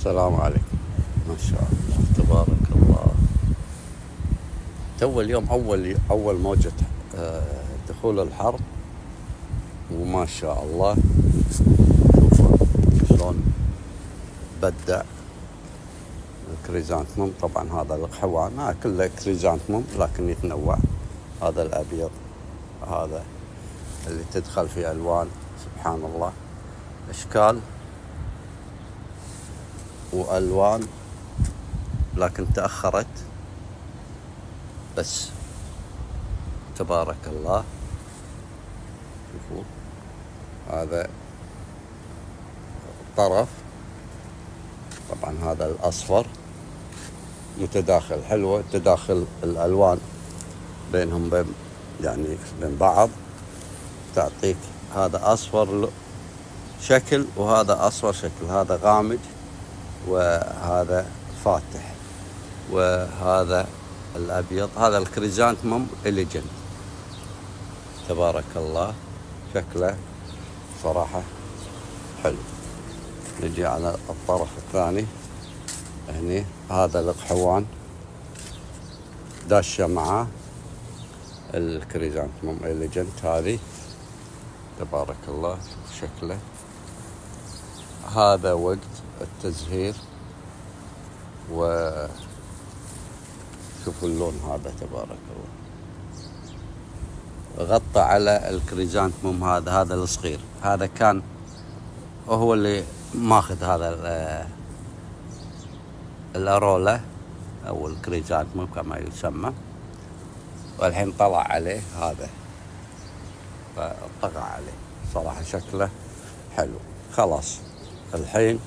السلام عليكم. ما شاء الله تبارك الله. تو اليوم أول موجة دخول الحر، وما شاء الله شوفوا شلون بدع الكريزانثموم. طبعا هذا القحوان كله كريزانثموم لكن يتنوع. هذا الأبيض، هذا اللي تدخل في ألوان سبحان الله، أشكال وألوان، لكن تأخرت بس تبارك الله. شوفوا هذا الطرف، طبعا هذا الأصفر متداخل، حلوة تداخل الألوان بينهم يعني بين بعض، تعطيك هذا أصفر شكل وهذا أصفر شكل، هذا غامج وهذا فاتح وهذا الأبيض. هذا الكريزانثموم إليجنت تبارك الله، شكله صراحة حلو. نجي على الطرف الثاني هني، هذا القحوان داشة معاه الكريزانثموم إليجنت. هذه تبارك الله شكله. هذا وقت التزهير، وشوفوا اللون هذا تبارك الله. غطى على الكريزانثموم هذا الصغير، هذا كان وهو اللي ماخذ هذا الأرولا أو الكريزانثموم كما يسمى، والحين طلع عليه هذا فطغى عليه. صراحة شكله حلو. خلاص الحين